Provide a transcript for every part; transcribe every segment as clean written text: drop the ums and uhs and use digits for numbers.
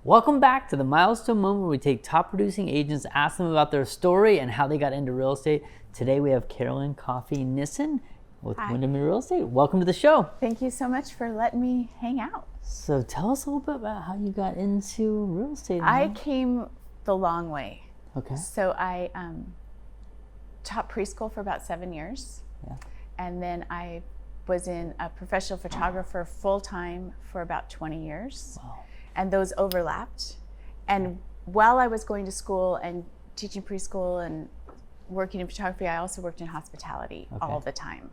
Welcome back to the Milestone Moment where we take top producing agents, ask them about their story and how they got into real estate. Today we have Carolynn Coffee Nissen with Windermere Real Estate. Welcome to the show. Thank you so much for letting me hang out. So tell us a little bit about how you got into real estate. I came the long way. Okay. So I taught preschool for about 7 years. Yeah. And then I was in a professional photographer full-time for about 20 years. Wow. And those overlapped. And while I was going to school and teaching preschool and working in photography, I also worked in hospitality all the time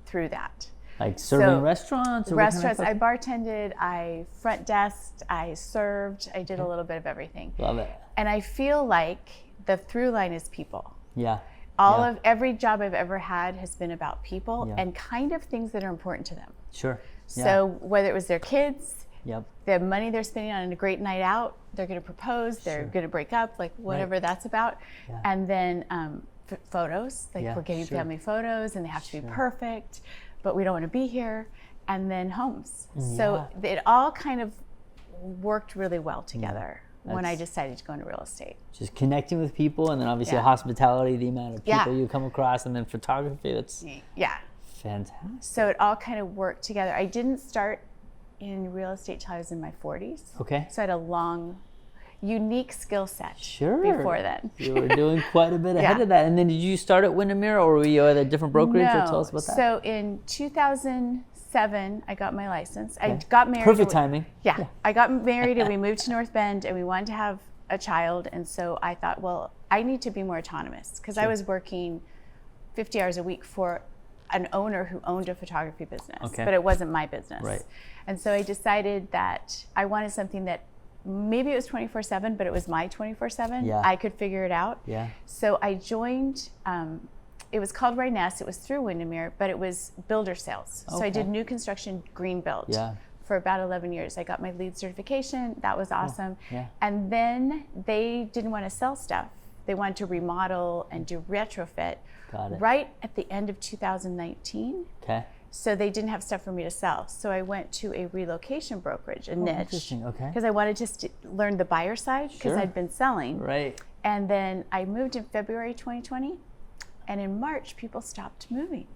through that. Like serving restaurants? Or restaurants. I bartended, I front desked, I served, I did a little bit of everything. Love it. And I feel like the through line is people. Yeah. Of every job I've ever had has been about people and kind of things that are important to them. Sure. So whether it was their kids, Yep. the money they're spending on a great night out, they're going to propose, they're going to break up, like whatever that's about. Yeah. And then photos, like we're getting family photos and they have to be perfect, but we don't want to be here. And then homes. So it all kind of worked really well together when I decided to go into real estate. Just connecting with people, and then obviously hospitality, the amount of people you come across, and then photography, that's fantastic. So it all kind of worked together. I didn't start in real estate till I was in my 40s. Okay. So I had a long, unique skill set before then. You were doing quite a bit ahead of that. And then did you start at Windermere, or were you at a different brokerage? No. Or tell us about that. So in 2007, I got my license. I got married. Perfect timing. Yeah. I got married and we moved to North Bend and we wanted to have a child. And so I thought, well, I need to be more autonomous because I was working 50 hours a week for an owner who owned a photography business, but it wasn't my business. Right. And so I decided that I wanted something that maybe it was 24/7, but it was my 24/7. Yeah. I could figure it out. Yeah. So I joined, it was called Rhiness. It was through Windermere, but it was builder sales. So I did new construction green build for about 11 years. I got my LEED certification. That was awesome. Yeah. And then they didn't want to sell stuff. They wanted to remodel and do retrofit. Got it. Right at the end of 2019. Okay. So they didn't have stuff for me to sell. So I went to a relocation brokerage, a niche. Interesting. Okay. Because I wanted to learn the buyer side because I'd been selling. Right. And then I moved in February 2020. And in March, people stopped moving.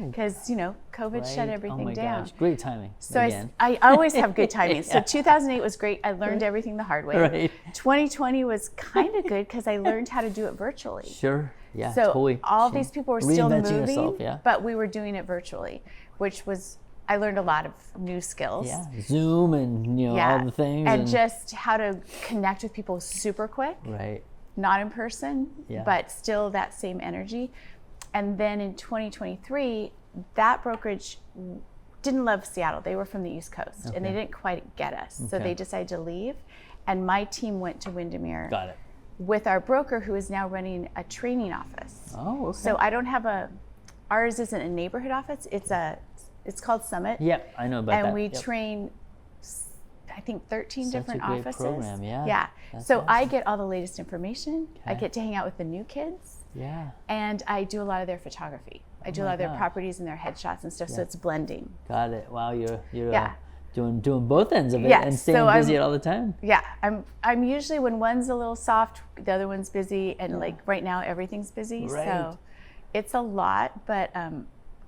Because, COVID shut everything down. Gosh. Great timing. So I always have good timing. So 2008 was great. I learned everything the hard way. Right. 2020 was kind of good because I learned how to do it virtually. Sure. Yeah, so totally. all these people were still moving, yourself, but we were doing it virtually, which was, I learned a lot of new skills. Yeah, Zoom and all the things. And just how to connect with people super quick. Right. Not in person, but still that same energy. And then in 2023, that brokerage didn't love Seattle. They were from the East Coast and they didn't quite get us. So they decided to leave. And my team went to Windermere. Got it. With our broker who is now running a training office. Oh, okay. So I don't have ours isn't a neighborhood office. It's called Summit. Yep, I know about that. And we train, I think 13 different offices. Such a great program, Yeah. That's so awesome. I get all the latest information. I get to hang out with the new kids. Yeah. And I do a lot of their photography. I do a lot of their properties and their headshots and stuff. So it's blending. Got it. Wow, you're doing both ends of it and staying busy all the time. Yeah, I'm usually, when one's a little soft, the other one's busy, and like right now everything's busy. Right. So it's a lot, but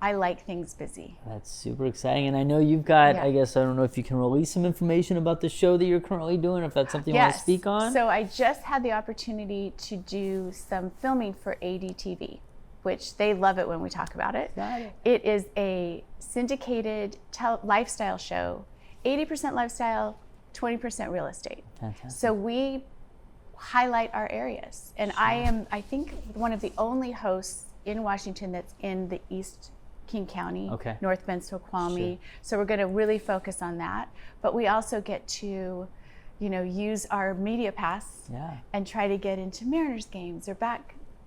I like things busy. That's super exciting. And I know you've got, I guess, I don't know if you can release some information about the show that you're currently doing, if that's something you want to speak on. So I just had the opportunity to do some filming for ADTV, which they love it when we talk about it. Got it. It is a syndicated lifestyle show, 80% lifestyle, 20% real estate. Fantastic. So we highlight our areas. And I am, I think, one of the only hosts in Washington that's in the East King County, North Bend, Snoqualmie. So we're going to really focus on that. But we also get to, use our media pass and try to get into Mariners games or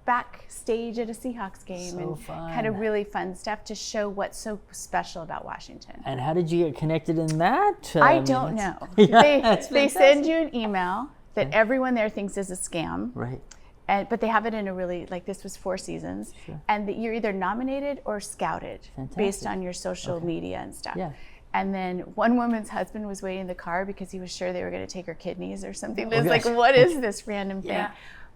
backstage at a Seahawks game kind of really fun stuff to show what's so special about Washington. And how did you get connected in that? I don't know. They send you an email that everyone there thinks is a scam. Right. But they have it in a really, like this was 4 seasons, and that you're either nominated or scouted based on your social media and stuff. Yeah. And then one woman's husband was waiting in the car because he was sure they were going to take her kidneys or something. It was like, what is this random thing? Yeah.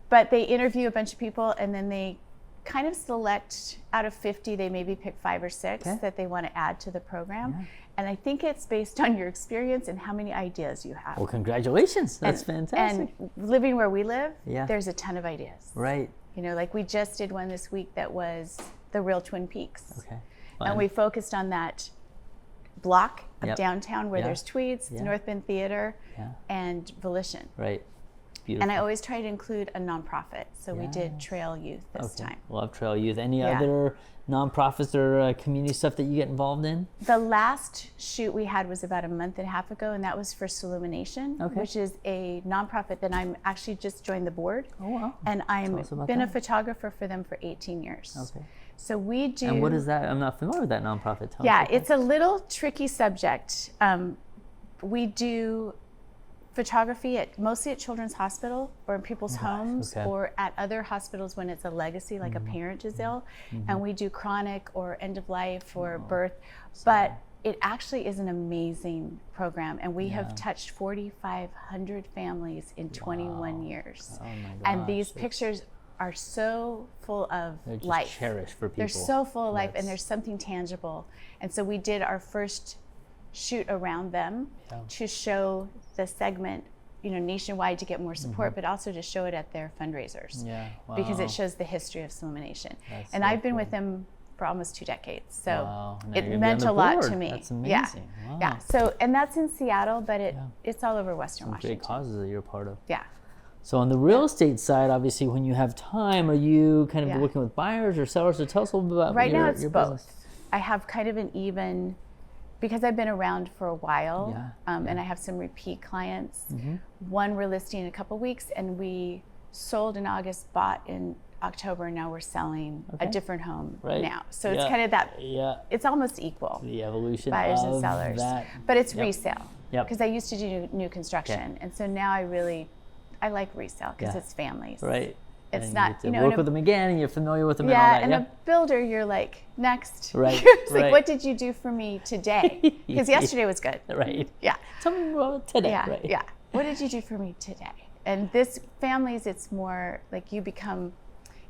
But they interview a bunch of people, and then they kind of select out of 50, they maybe pick 5 or 6 that they want to add to the program. Yeah. And I think it's based on your experience and how many ideas you have. Well, congratulations. That's fantastic. And living where we live, there's a ton of ideas. Right. You know, like we just did one this week that was the real Twin Peaks. Okay. Fun. And we focused on that block of downtown where there's Tweeds, the North Bend Theater, and Volition. Right. Beautiful. And I always try to include a nonprofit. So we did Trail Youth this time. Love Trail Youth. Any other nonprofits or community stuff that you get involved in? The last shoot we had was about a month and a half ago, and that was for Illumination, which is a nonprofit that I'm actually just joined the board. Oh, wow. And I've been a photographer for them for 18 years. Okay. So we do. And what is that? I'm not familiar with that nonprofit. It's a little tricky subject. We do photography mostly at Children's Hospital or in people's homes or at other hospitals when it's a legacy, like a parent is ill. And we do chronic or end of life or birth. But it actually is an amazing program. And we have touched 4,500 families in 21 years. Oh my gosh. And these pictures are so full of life. Cherished for people. They're so full of life, and there's something tangible. And so we did our first shoot around them to show the segment, you know, nationwide to get more support, but also to show it at their fundraisers. Yeah, wow. Because it shows the history of Illumination. And I've been with them for almost 2 decades, so it meant a lot to me. That's amazing. Yeah. So, and that's in Seattle, but it's all over Western Washington. Great causes that you're a part of. Yeah. So on the real estate side, obviously, when you have time, are you kind of working with buyers or sellers? So tell us a little bit about right now it's your both. business. I have kind of an even, because I've been around for a while, and I have some repeat clients. One we're listing in a couple weeks, and we sold in August, bought in October, and now we're selling a different home now. So it's kind of that, it's almost equal. The evolution buyers of and sellers. That. But it's resale, because I used to do new construction. And so now I like resale because it's families. Right. It's and not, you work with them again, and you're familiar with them and all that. And a builder, you're like, next. Right. It's like, what did you do for me today? Because yesterday was good. Right. Yeah. Tell me about today. Yeah. Yeah. What did you do for me today? And this families, it's more like you become.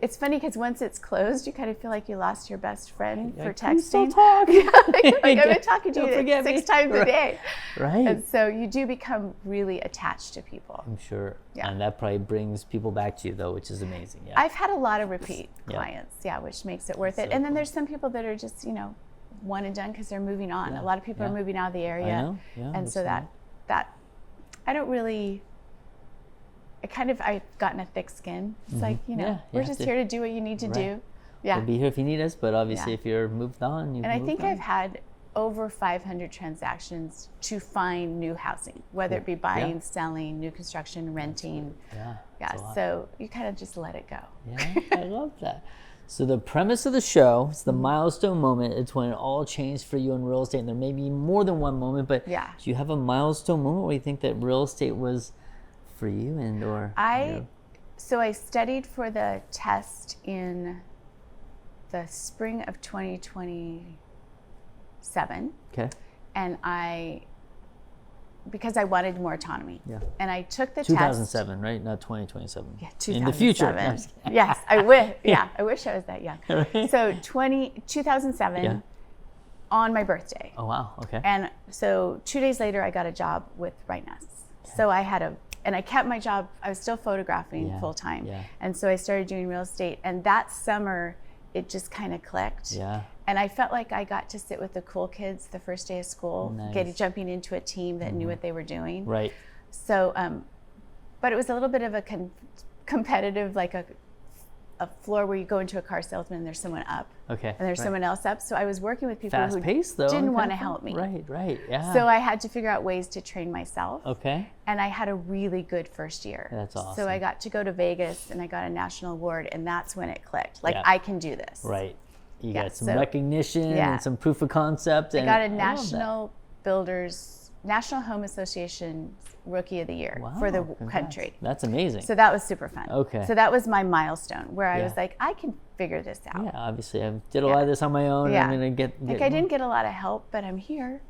It's funny because once it's closed, you kind of feel like you lost your best friend for texting. Still talk. like I've been talking to you 6 times a day. Right. And so you do become really attached to people. I'm sure. Yeah. And that probably brings people back to you, though, which is amazing. Yeah. I've had a lot of repeat clients, which makes it worth it. And then there's some people that are just, one and done because they're moving on. A lot of people are moving out of the area. I know. Yeah, and so that I don't really. I've gotten a thick skin. It's like, we're just here to do what you need to do. Yeah. We'll be here if you need us, but obviously if you're moved on, And I think I've had over 500 transactions to find new housing, whether it be buying, selling, new construction, renting. Yeah. So you kind of just let it go. Yeah, I love that. So the premise of the show is the milestone moment. It's when it all changed for you in real estate. And there may be more than one moment, but do you have a milestone moment where you think that real estate was for you So I studied for the test in the spring of 2027. Okay. And because I wanted more autonomy. Yeah. And I took the 2007, test. right? Not 2027. Yeah, 2007. In the future. Yes, I wish. Yeah, I wish I was that young. Right. So 2007 on my birthday. Oh, wow. Okay. And so 2 days later, I got a job with Rightness. Okay. So and I kept my job. I was still photographing full time. Yeah. And so I started doing real estate. And that summer, it just kind of clicked. Yeah. And I felt like I got to sit with the cool kids the first day of school, jumping into a team that knew what they were doing. Right. So, but it was a little bit of a competitive, like a floor where you go into a car salesman and there's someone up. Okay. And there's someone else up. So I was working with people who didn't want to help me. Right. Yeah. So I had to figure out ways to train myself. Okay. And I had a really good first year. That's awesome. So I got to go to Vegas and I got a national award, and that's when it clicked. Like, I can do this. Right. You got some recognition and some proof of concept. I got a national builders National Home Association's Rookie of the Year for the country. That's amazing. So that was super fun. Okay. So that was my milestone where I was like, I can figure this out. Yeah, obviously I did a lot of this on my own. Yeah. I'm gonna get I didn't get a lot of help, but I'm here.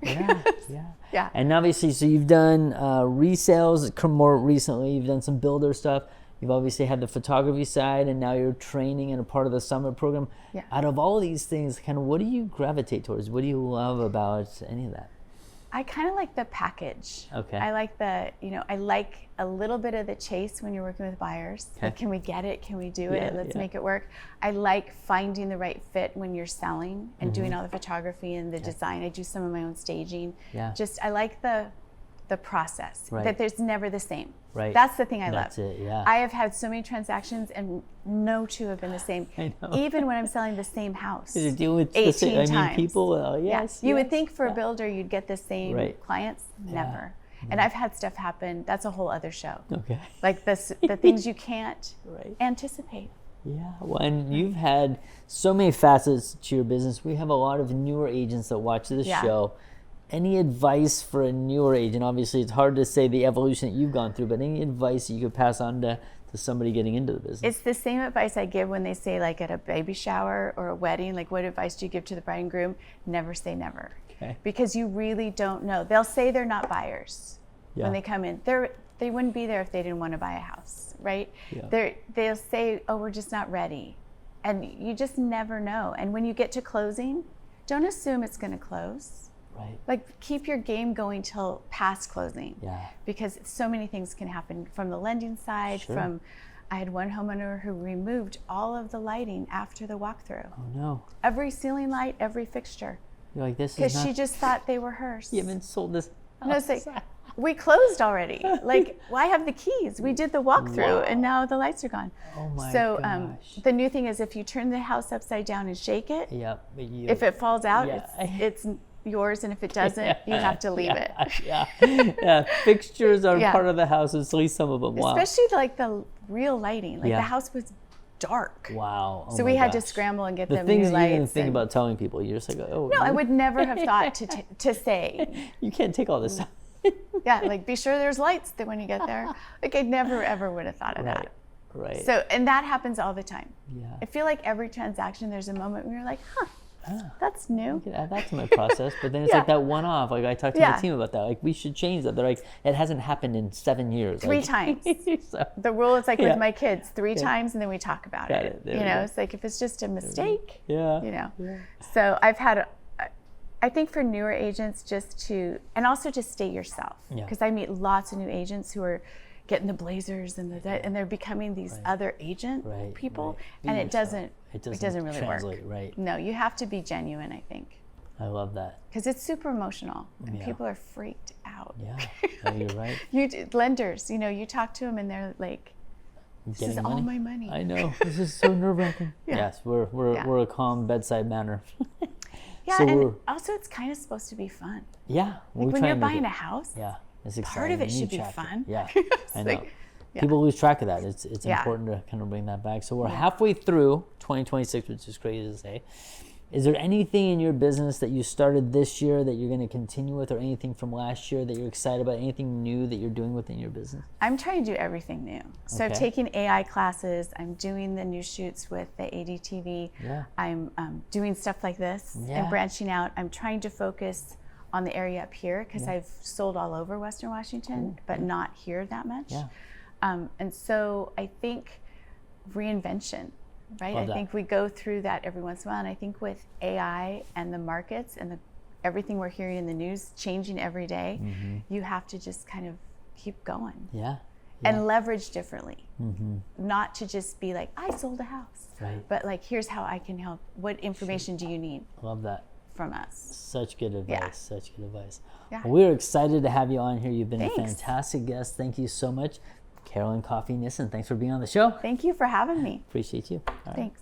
Yeah. And obviously, so you've done resales more recently. You've done some builder stuff. You've obviously had the photography side, and now you're training and a part of the summit program. Yeah. Out of all these things, kind of what do you gravitate towards? What do you love about any of that? I kind of like the package. Okay. I like I like a little bit of the chase when you're working with buyers. Okay. Like, can we get it? Can we do it? Let's make it work. I like finding the right fit when you're selling and doing all the photography and the design. I do some of my own staging. Yeah. I like the process, that there's never the same. Right. That's the thing I love. That's it, yeah. I have had so many transactions and no two have been the same. I know. Even when I'm selling the same house. You're dealing with 18 times. I mean, people, You would think for a builder you'd get the same clients. Never. And I've had stuff happen. That's a whole other show. Okay. Like the things you can't anticipate. Yeah, well, and you've had so many facets to your business. We have a lot of newer agents that watch this show. Any advice for a newer agent? Obviously, it's hard to say the evolution that you've gone through, but any advice that you could pass on to somebody getting into the business? It's the same advice I give when they say, like, at a baby shower or a wedding, like, what advice do you give to the bride and groom? Never say never. Okay. Because you really don't know. They'll say they're not buyers when they come in. They wouldn't be there if they didn't want to buy a house, right? Yeah. They'll say, oh, we're just not ready. And you just never know. And when you get to closing, don't assume it's going to close. Right. Like, keep your game going till past closing. Yeah. Because so many things can happen from the lending side. Sure. I had one homeowner who removed all of the lighting after the walkthrough. Oh no. Every ceiling light, every fixture. You're like, this is because she just thought they were hers. You haven't sold this. No, it's like, we closed already. Like, well, I have the keys. We did the walkthrough, and now the lights are gone. Oh my gosh. The new thing is, if you turn the house upside down and shake it, if it falls out, it's yours, and if it doesn't, you have to leave it. Yeah. Fixtures are part of the house, at least some of them. Wow. Especially like the real lighting. Like the house was dark. Wow. So we had to scramble and get them new lights. The things you didn't think about telling people. You're just like, oh. No, I would never have thought to say. You can't take all this stuff. Yeah, like, be sure there's lights that when you get there. Like, I never ever would have thought of that. Right. So, and that happens all the time. Yeah. I feel like every transaction there's a moment where you're like, that's new. I could add that to my process, but then it's like that one-off. Like, I talked to my team about that. Like, we should change that. They're like, it hasn't happened in 7 years. 3 times. The rule is like with my kids, 3 times, and then we talk about it. You know, it's like, if it's just a mistake, you know. So I've had, I think for newer agents, and also just stay yourself. Because I meet lots of new agents who are getting the blazers and they're becoming these other agent people, and it doesn't really translate, work. Right. No, you have to be genuine, I think. I love that. Because it's super emotional, and people are freaked out. Yeah, you're right. Lenders, you talk to them, and they're like, "This is all my money." I know. This is so nerve-wracking. Yes, we're a calm bedside manner. Yeah, so and also it's kind of supposed to be fun. Yeah, like when you're buying a house. Yeah. It's part of it should be fun. Yeah, I know. People lose track of that. It's important to kind of bring that back. So we're halfway through 2026, which is crazy to say. Is there anything in your business that you started this year that you're going to continue with, or anything from last year that you're excited about, anything new that you're doing within your business? I'm trying to do everything new. So I'm taking AI classes. I'm doing the new shoots with the ADTV. Yeah. I'm doing stuff like this and branching out. I'm trying to focus on the area up here because I've sold all over Western Washington, but not here that much. Yeah. And so I think reinvention, right? I think we go through that every once in a while. And I think with AI and the markets and everything we're hearing in the news changing every day, you have to just kind of keep going. Yeah. And leverage differently. Not to just be like, I sold a house. Right. But like, here's how I can help. What information do you need? Love that. From us. Such good advice. Such good advice. Yeah. Well, we're excited to have you on here. You've been Thanks. a fantastic guest. Thank you so much. Carolynn Coffee Nissen, thanks for being on the show. Thank you for having me. Appreciate you. Thanks.